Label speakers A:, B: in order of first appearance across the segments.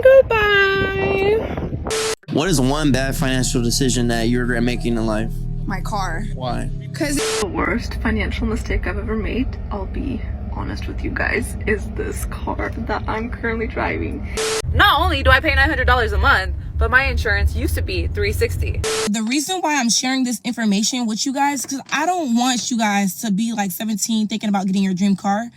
A: goodbye.
B: What is one bad financial decision that you regret making in life?
C: My car.
B: Why?
C: Because
A: The worst financial mistake I've ever made, I'll be honest with you guys, is this car that I'm currently driving. Not only do I pay $900 a month, but my insurance used to be $360.
D: The reason why I'm sharing this information with you guys, because I don't want you guys to be like 17 thinking about getting your dream car.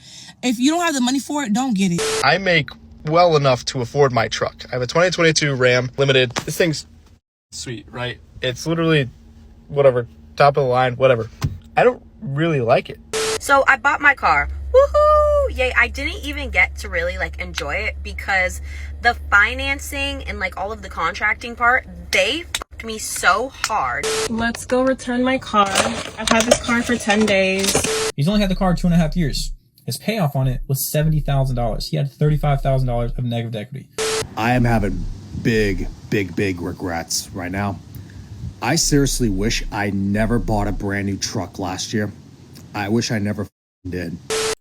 D: If you don't have the money for it, don't get it.
E: I make well enough to afford my truck. I have a 2022 Ram Limited. This thing's sweet, right? It's literally whatever, top of the line, whatever. I don't really like it.
F: So I bought my car. Woohoo! Yay! I didn't even get to really like enjoy it because the financing and like all of the contracting part, they fucked me so hard.
D: Let's go return my car. I've had this car for 10 days.
G: He's only had the car 2.5 years. His payoff on it was $70,000. He had $35,000 of negative equity.
H: I am having big regrets right now. I seriously wish I never bought a brand new truck last year. I wish I never did.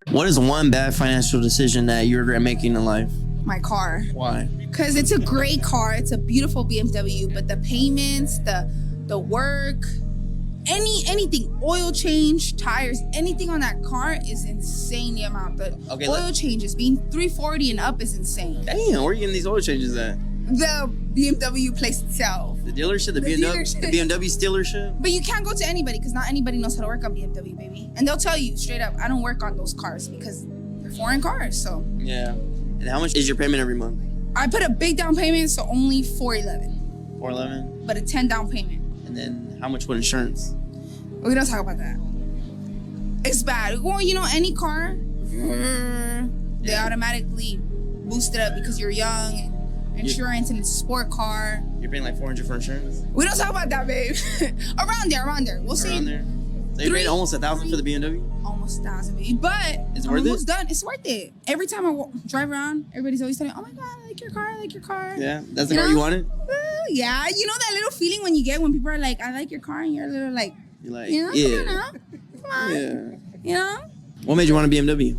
B: What is one bad financial decision that you regret making in life?
C: my car.
B: Why?
C: Because it's a great car. It's a beautiful BMW, but the payments, the work, anything, oil change, tires, anything on that car is insane. The amount the oil changes being $340 and up is insane.
B: Damn, where are you getting these oil changes at?
C: The BMW place itself.
B: The dealership, the BMW dealership.
C: But you can't go to anybody because not anybody knows how to work on BMW, baby. And they'll tell you straight up, I don't work on those cars because they're foreign cars. So
B: yeah. And how much is your payment every month?
C: I put a big down payment, so only $411.
B: $411.
C: But a 10 down payment.
B: And then how much with insurance?
C: We don't talk about that. It's bad. Well, you know, any car, they automatically boost it up because you're young and insurance and it's a sport car.
B: You're paying like $400 for insurance?
C: We don't talk about that, babe. around there. We'll see.
B: Around there? So you're paying almost $1,000 for the BMW?
C: Almost $1,000, baby. But
B: it's
C: I'm
B: worth
C: almost
B: it?
C: done. It's worth it. Every time I drive around, everybody's always telling me, oh my God, I like your car, I like your car.
B: Yeah, that's the car you wanted?
C: Yeah, you know that little feeling when you get when people are like, I like your car, and you're a little like,
B: you're like,
C: you know,
B: yeah.
C: Come on.
B: Yeah.
C: You know?
B: What made you want a BMW?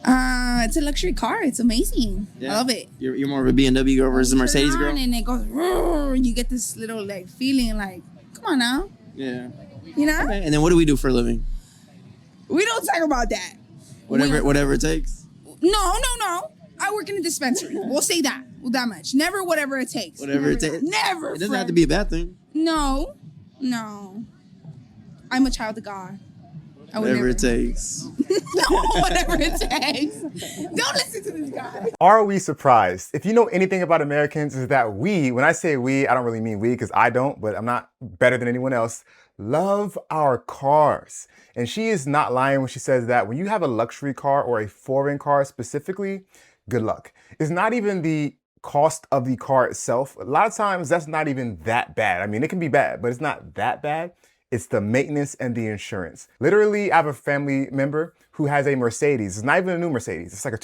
C: It's a luxury car. It's amazing.
B: Yeah.
C: I love it.
B: You're more of a BMW girl versus a Mercedes girl?
C: And it goes, and you get this little like feeling like, come on now.
B: Yeah.
C: You know?
B: Okay. And then what do we do for a living?
C: We don't talk about that.
B: Whatever it takes?
C: No. I work in a dispensary. We'll say that. Well, that much. Never whatever it takes.
B: Whatever it takes?
C: Never.
B: It doesn't have to be a bad thing.
C: No. I'm a child of God.
B: Whatever it takes.
C: No, whatever it takes. Don't listen to this guy.
I: Are we surprised? If you know anything about Americans, is that we, when I say we, I don't really mean we because I don't, but I'm not better than anyone else, love our cars. And she is not lying when she says that when you have a luxury car or a foreign car specifically, good luck. It's not even the cost of the car itself. A lot of times that's not even that bad. I mean, it can be bad, but it's not that bad. It's the maintenance and the insurance. Literally, I have a family member who has a Mercedes. It's not even a new Mercedes. It's like a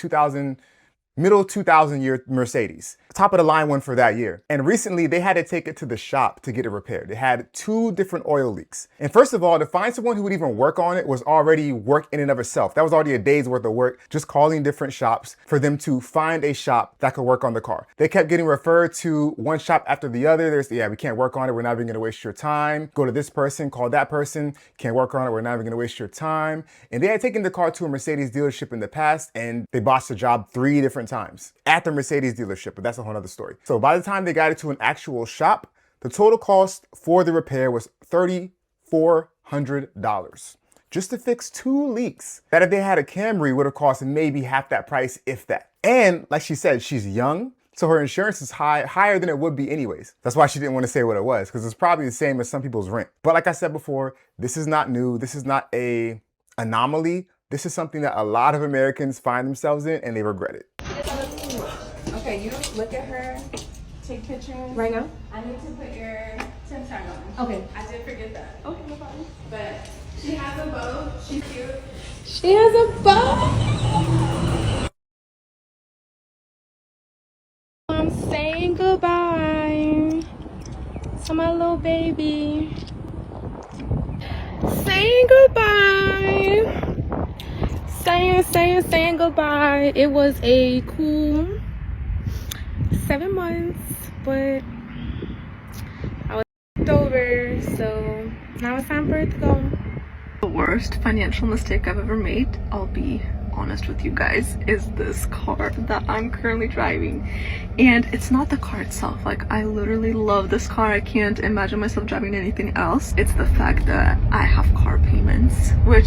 I: middle 2000 year Mercedes. Top of the line one for that year. And recently they had to take it to the shop to get it repaired. It had 2 different oil leaks. And first of all, to find someone who would even work on it was already work in and of itself. That was already a day's worth of work, just calling different shops for them to find a shop that could work on the car. They kept getting referred to one shop after the other. We can't work on it. We're not even gonna waste your time. Go to this person, call that person. Can't work on it. We're not even gonna waste your time. And they had taken the car to a Mercedes dealership in the past and they botched the job 3 different times at the Mercedes dealership, but that's a whole other story. So by the time they got it to an actual shop, the total cost for the repair was $3,400 just to fix 2 leaks. That if they had a Camry would have cost maybe half that price, if that. And like she said, she's young, so her insurance is higher than it would be anyways. That's why she didn't want to say what it was, because it's probably the same as some people's rent. But like I said before, this is not new. This is not an anomaly. This is something that a lot of Americans find themselves in and they regret it.
A: Okay, you look at her, take pictures. Right now? I need to put your SIM tag on. Okay. I did forget that. Okay, no problem. But she has a bow. She's cute. She has a bow. I'm saying goodbye to my little baby. Saying goodbye. Saying goodbye. It was a cool 7 months, but I was over, so now it's time for it to go.
J: The worst financial mistake I've ever made, I'll be honest with you guys, is this car that I'm currently driving. And it's not the car itself, like I literally love this car. I can't imagine myself driving anything else. It's the fact that I have car payments, which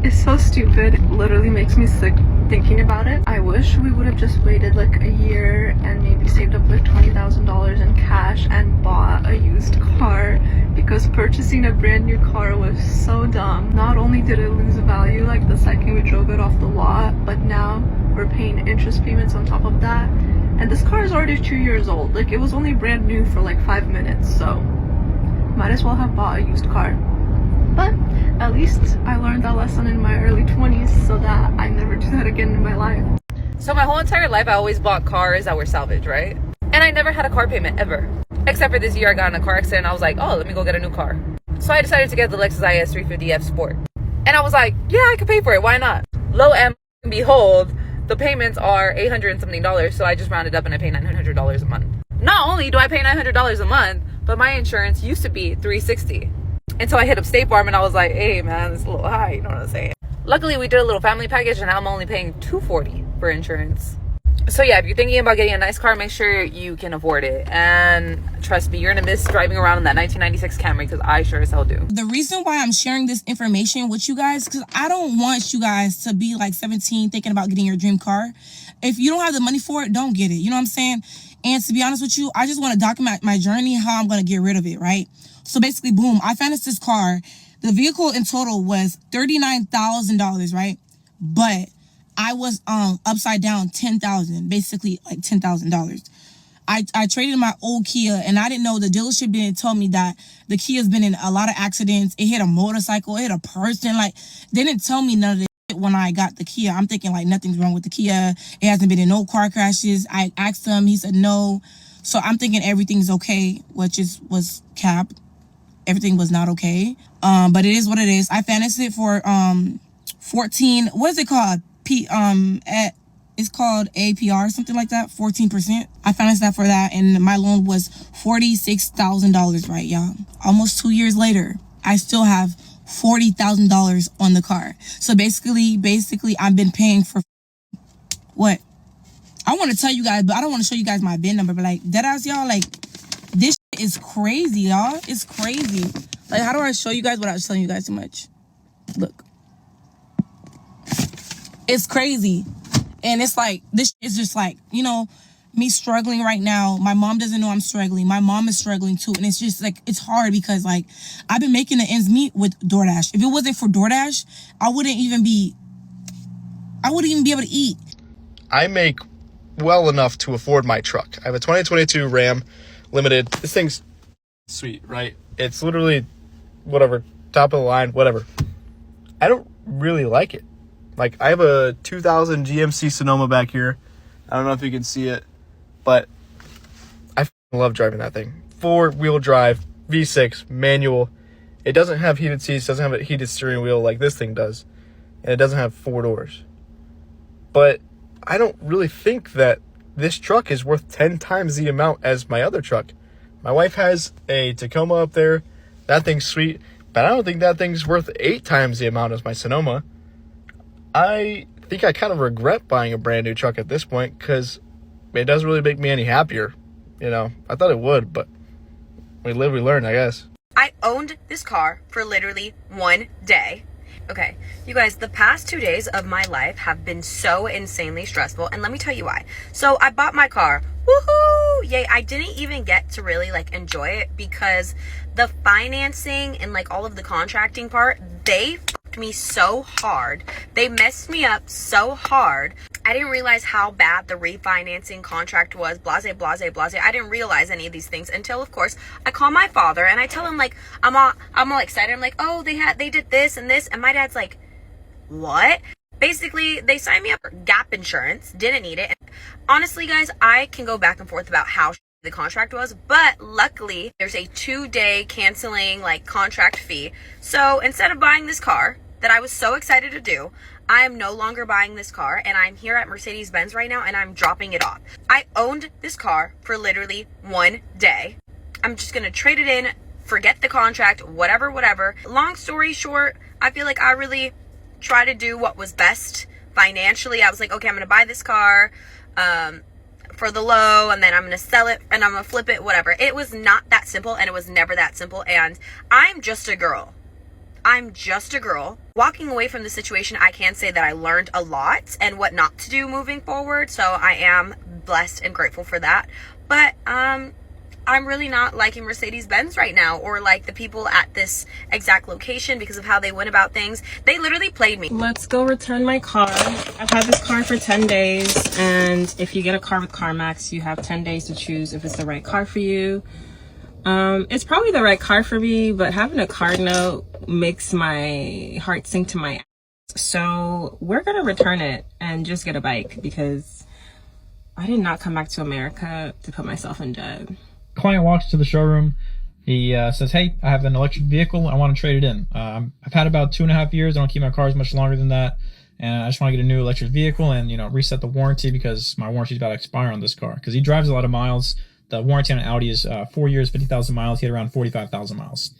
J: is so stupid. It literally makes me sick thinking about it. I wish we would have just waited like a year and maybe saved up like $20,000 in cash and bought a used car, because purchasing a brand new car was so dumb. Not only did it lose value like the second we drove it off the lot, but now we're paying interest payments on top of that. And this car is already 2 years old. Like, it was only brand new for like 5 minutes, so might as well have bought a used car. But at least I learned that lesson in my early 20s so that I never do that again in my life.
F: So my whole entire life I always bought cars that were salvage, right? And I never had a car payment ever. Except for this year I got in a car accident and I was like, oh, let me go get a new car. So I decided to get the Lexus IS 350F Sport. And I was like, yeah, I could pay for it, why not? Lo and behold, the payments are $800 and something, so I just rounded up and I pay $900 a month. Not only do I pay $900 a month, but my insurance used to be $360. And so I hit up State Farm and I was like, hey man, it's a little high, you know what I'm saying? Luckily we did a little family package and I'm only paying $240 for insurance. So yeah, if you're thinking about getting a nice car, make sure you can afford it. And trust me, you're gonna miss driving around in that 1996 Camry, because I sure as hell do.
D: The reason why I'm sharing this information with you guys, because I don't want you guys to be like 17 thinking about getting your dream car. If you don't have the money for it, don't get it. You know what I'm saying? And to be honest with you, I just want to document my journey, how I'm going to get rid of it, right? So basically, boom, I financed this car. The vehicle in total was $39,000, right? But I was upside down $10,000, basically like $10,000. I traded my old Kia, and I didn't know, the dealership didn't tell me that the Kia's been in a lot of accidents. It hit a motorcycle, it hit a person. Like, they didn't tell me none of this shit when I got the Kia. I'm thinking like nothing's wrong with the Kia. It hasn't been in no car crashes. I asked him, he said no. So I'm thinking everything's okay, which was cap. Everything was not okay. But it is what it is. I financed it for 14. What is it called? It's called APR, something like that, 14%. I financed that for that, and my loan was $46,000, right, y'all? Almost 2 years later, I still have $40,000 on the car. So basically, I've been paying for what? I want to tell you guys, but I don't want to show you guys my VIN number. But like, deadass, y'all, like, this shit is crazy, y'all. It's crazy. Like, how do I show you guys without telling you guys too much? Look. It's crazy. And it's like, this is just like, you know, me struggling right now. My mom doesn't know I'm struggling. My mom is struggling too. And it's just like, it's hard because like, I've been making the ends meet with DoorDash. If it wasn't for DoorDash, I wouldn't even be able to eat.
E: I make well enough to afford my truck. I have a 2022 Ram Limited. This thing's sweet, right? It's literally whatever, top of the line, whatever. I don't really like it. Like, I have a 2000 GMC Sonoma back here. I don't know if you can see it, but I love driving that thing. 4-wheel drive, V6, manual. It doesn't have heated seats, doesn't have a heated steering wheel like this thing does. And it doesn't have 4 doors. But I don't really think that this truck is worth 10 times the amount as my other truck. My wife has a Tacoma up there. That thing's sweet, but I don't think that thing's worth 8 times the amount as my Sonoma. I think I kind of regret buying a brand new truck at this point because it doesn't really make me any happier. You know, I thought it would, but we live, we learn, I guess.
F: I owned this car for literally 1 day. Okay, you guys, the past 2 days of my life have been so insanely stressful, and let me tell you why. So I bought my car. Woohoo! Yay! I didn't even get to really like enjoy it because the financing and like all of the contracting part, they fucked me so hard. They messed me up so hard. I didn't realize how bad the refinancing contract was. Blase, blase, blase. I didn't realize any of these things until, of course, I call my father and I tell him like I'm all excited. I'm like, oh, they did this and this, and my dad's like, what? Basically, they signed me up for gap insurance. Didn't need it. Honestly, guys, I can go back and forth about how the contract was, but luckily there's a 2-day canceling like contract fee. So instead of buying this car, that I was so excited to do. I am no longer buying this car, and I'm here at Mercedes-Benz right now, and I'm dropping it off. I owned this car for literally 1 day. I'm just gonna trade it in, forget the contract, whatever. Long story short, I feel like I really tried to do what was best financially. I was like, okay, I'm gonna buy this car for the low, and then I'm gonna sell it and I'm gonna flip it, whatever. It was not that simple, and it was never that simple. And I'm just a girl. Walking away from the situation, I can say that I learned a lot and what not to do moving forward. So I am blessed and grateful for that. But I'm really not liking Mercedes-Benz right now, or like the people at this exact location, because of how they went about things. They literally played me.
K: Let's go return my car. I've had this car for 10 days, and if you get a car with CarMax, you have 10 days to choose if it's the right car for you. It's probably the right car for me, but having a car note makes my heart sink to my ass. So we're gonna return it and just get a bike, because I did not come back to America to put myself in debt.
G: Client walks to the showroom. He says, hey, I have an electric vehicle. I want to trade it in. I've had about 2.5 years. I don't keep my cars much longer than that. And I just want to get a new electric vehicle and, reset the warranty, because my warranty is about to expire on this car. Because he drives a lot of miles. The warranty on an Audi is 4 years, 50,000 miles. He had around 45,000 miles.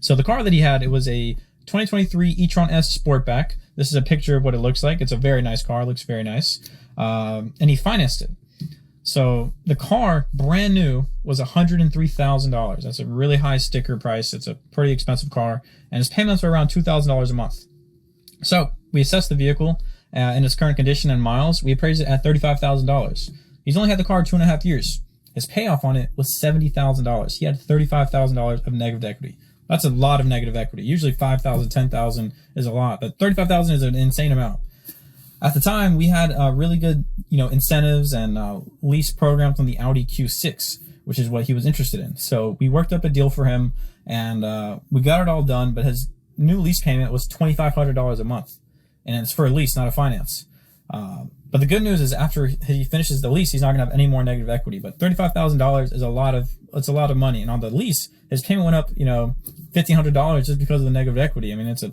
G: So the car that he had, it was a 2023 e-tron S Sportback. This is a picture of what it looks like. It's a very nice car. It looks very nice. And he financed it. So the car, brand new, was $103,000. That's a really high sticker price. It's a pretty expensive car, and his payments are around $2,000 a month. So we assessed the vehicle in its current condition and miles. We appraised it at $35,000. He's only had the car 2.5 years. His payoff on it was $70,000. He had $35,000 of negative equity. That's a lot of negative equity. Usually $5,000, $10,000 is a lot, but $35,000 is an insane amount. At the time, we had really good, incentives and lease programs on the Audi Q6, which is what he was interested in. So we worked up a deal for him, and we got it all done. But his new lease payment was $2,500 a month, and it's for a lease, not a finance. But the good news is, after he finishes the lease, he's not going to have any more negative equity. But $35,000 is a lot of money, and on the lease, his payment went up, $1,500 just because of the negative equity. I mean, it's a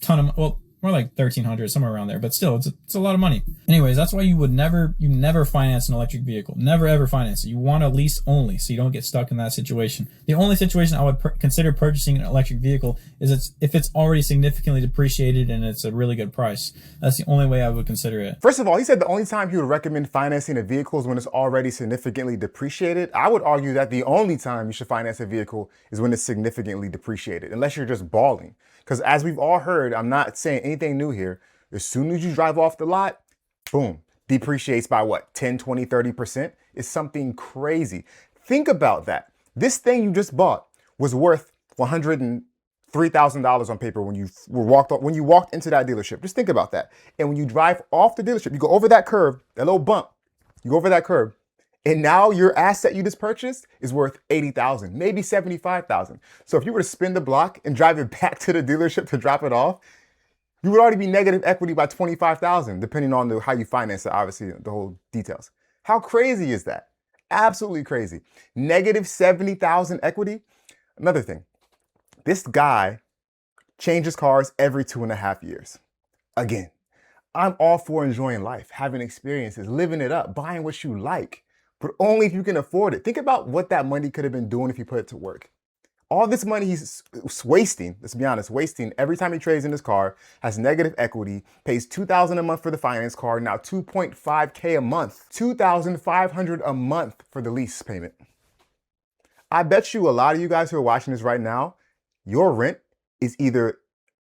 G: ton of more like $1,300, somewhere around there, but still, it's a lot of money. Anyways, that's why you never finance an electric vehicle. Never ever finance it. You want a lease only, so you don't get stuck in that situation. The only situation I would consider purchasing an electric vehicle is if it's already significantly depreciated and it's a really good price. That's the only way I would consider it.
I: First of all, he said the only time he would recommend financing a vehicle is when it's already significantly depreciated. I would argue that the only time you should finance a vehicle is when it's significantly depreciated, unless you're just balling. Because as we've all heard, I'm not saying anything new here. As soon as you drive off the lot, boom, depreciates by what? 10, 20, 30%? It's something crazy. Think about that. This thing you just bought was worth $103,000 on paper when you walked into that dealership. Just think about that. And when you drive off the dealership, you go over that curve, that little bump, you go over that curve, and now your asset you just purchased is worth $80,000, maybe $75,000. So if you were to spin the block and drive it back to the dealership to drop it off, you would already be negative equity by $25,000, depending on how you finance it, obviously, the whole details. How crazy is that? Absolutely crazy. Negative $70,000 equity. Another thing, this guy changes cars every 2.5 years. Again, I'm all for enjoying life, having experiences, living it up, buying what you like, but only if you can afford it. Think about what that money could have been doing if you put it to work. All this money he's wasting, let's be honest, wasting every time he trades in his car, has negative equity, pays $2,000 a month for the finance car, now $2.5K a month, $2,500 a month for the lease payment. I bet you a lot of you guys who are watching this right now, your rent is either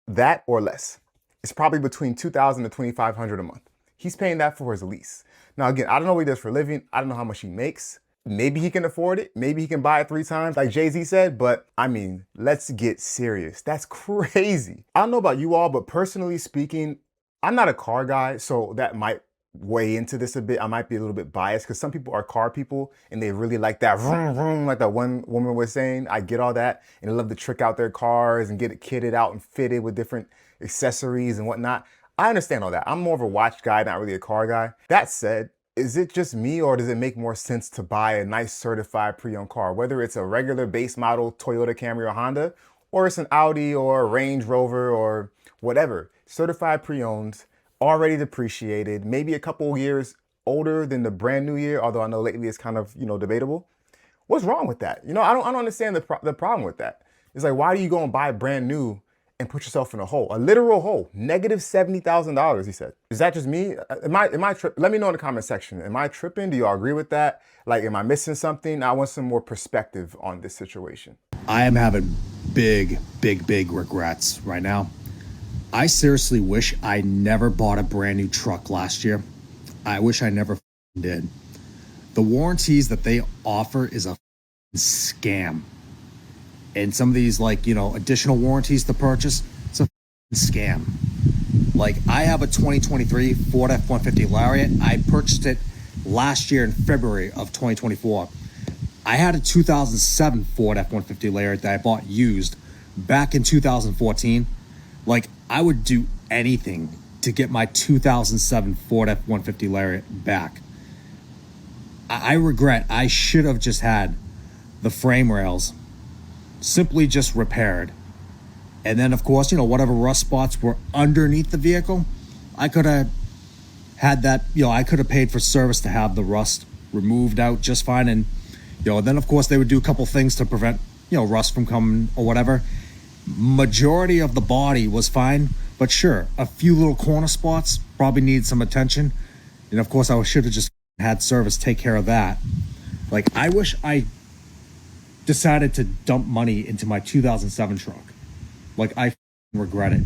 I: that or less. It's probably between $2,000 to $2,500 a month. He's paying that for his lease. Now, again, I don't know what he does for a living. I don't know how much he makes. Maybe he can afford it. Maybe he can buy it 3 times like Jay-Z said, but I mean, let's get serious. That's crazy. I don't know about you all, but personally speaking, I'm not a car guy, so that might weigh into this a bit. I might be a little bit biased because some people are car people and they really like that vroom, vroom, like that one woman was saying. I get all that, and they love to trick out their cars and get it kitted out and fitted with different accessories and whatnot. I understand all that. I'm more of a watch guy, not really a car guy. That said, is it just me, or does it make more sense to buy a nice certified pre-owned car, whether it's a regular base model Toyota, Camry, or Honda, or it's an Audi or a Range Rover or whatever, certified pre-owned, already depreciated, maybe a couple years older than the brand new year, although I know lately it's kind of, debatable. What's wrong with that? I don't understand the problem with that. It's like, why do you go and buy brand new and put yourself in a hole, a literal hole, negative $70,000, he said. Is that just me? Am I let me know in the comment section. Am I tripping? Do y'all agree with that? Like, am I missing something? I want some more perspective on this situation.
H: I am having big regrets right now. I seriously wish I never bought a brand new truck last year. I wish I never did. The warranties that they offer is a scam. And some of these, like, additional warranties to purchase, it's a scam. Like, I have a 2023 Ford F-150 Lariat. I purchased it last year in February of 2024. I had a 2007 Ford F-150 Lariat that I bought used back in 2014. Like, I would do anything to get my 2007 Ford F-150 Lariat back. I regret I should have just had the frame rails simply just repaired. And then, of course, whatever rust spots were underneath the vehicle, I could have had that, I could have paid for service to have the rust removed out just fine. And, then, of course, they would do a couple things to prevent, rust from coming or whatever. Majority of the body was fine, but sure, a few little corner spots probably need some attention. And, of course, I should have just had service take care of that. Like, I wish I decided to dump money into my 2007 truck. Like, I regret it.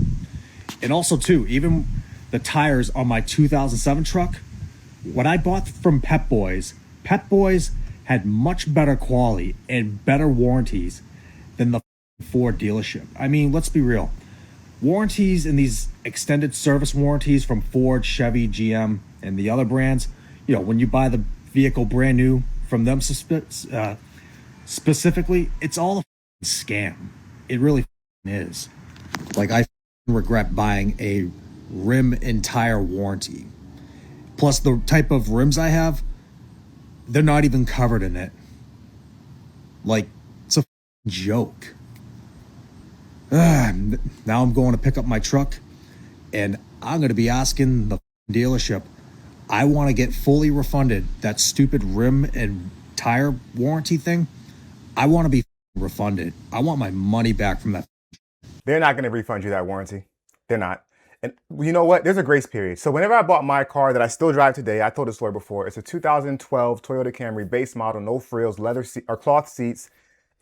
H: And also, too, even the tires on my 2007 truck, when I bought from Pep Boys had much better quality and better warranties than the Ford dealership. I mean, let's be real. Warranties and these extended service warranties from Ford, Chevy, GM, and the other brands, when you buy the vehicle brand new from them specifically, it's all a scam. It really is. Like, I regret buying a rim and tire warranty. Plus, the type of rims I have, they're not even covered in it. Like, it's a joke. Now I'm going to pick up my truck, and I'm going to be asking the dealership, I want to get fully refunded that stupid rim and tire warranty thing. I want to be refunded. I want my money back from that.
I: They're not going to refund you that warranty. They're not. And you know what? There's a grace period. So whenever I bought my car that I still drive today, I told this story before, it's a 2012 Toyota Camry base model, no frills, leather or cloth seats.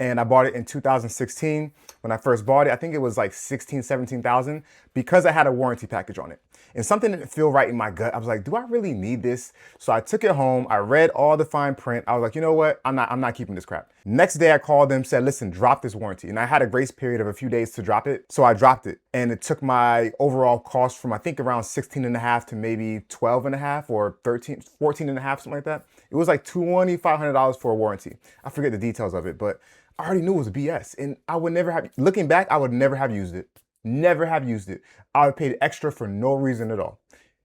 I: And I bought it in 2016. When I first bought it, I think it was like 16, 17,000 because I had a warranty package on it. And something didn't feel right in my gut. I was like, do I really need this? So I took it home. I read all the fine print. I was like, you know what? I'm not keeping this crap. Next day I called them, said, listen, drop this warranty. And I had a grace period of a few days to drop it. So I dropped it. And it took my overall cost from, I think, around 16 and a half to maybe 12 and a half or 13, 14 and a half, something like that. It was like $2,500 for a warranty. I forget the details of it, but I already knew it was BS. And I would never have, looking back, I would never have used it. Never have used it. I would have paid extra for no reason at all.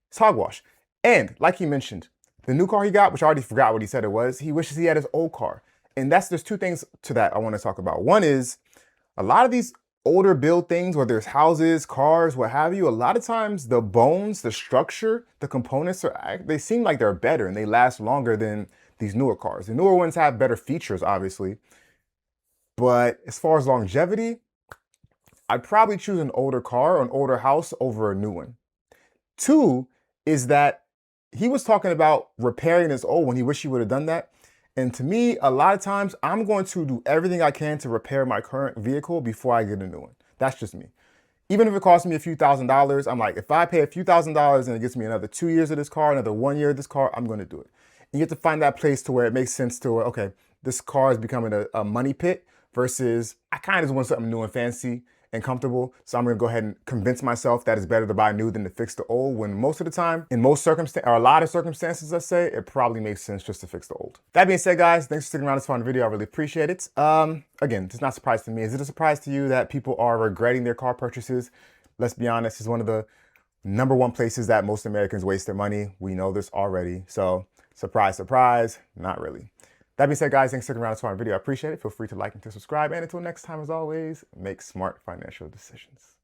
I: It's hogwash. And like he mentioned, the new car he got, which I already forgot what he said it was, he wishes he had his old car. And there's two things to that I want to talk about. One is a lot of these older build things, whether it's houses, cars, what have you, a lot of times the bones, the structure, the components, they seem like they're better and they last longer than these newer cars. The newer ones have better features, obviously. But as far as longevity, I'd probably choose an older car or an older house over a new one. Two is that he was talking about repairing his old one. He wished he would have done that. And to me, a lot of times I'm going to do everything I can to repair my current vehicle before I get a new one. That's just me. Even if it costs me a few $1,000s, I'm like, if I pay a few $1,000s and it gets me another 2 years of this car, another 1 year of this car, I'm going to do it. And you have to find that place to where it makes sense to where, okay, this car is becoming a money pit versus I kind of just want something new and fancy and comfortable. So I'm gonna go ahead and convince myself that it's better to buy new than to fix the old, when most of the time, in most circumstances, or a lot of circumstances, let's say, it probably makes sense just to fix the old. That being said, guys, thanks for sticking around this fun video. I really appreciate it. Again, it's not a surprise to me. Is it a surprise to you that people are regretting their car purchases? Let's be honest, it's one of the #1 places that most Americans waste their money. We know this already. So surprise, surprise, not really. That being said, guys, thanks for sticking around to my video. I appreciate it. Feel free to like and to subscribe. And until next time, as always, make smart financial decisions.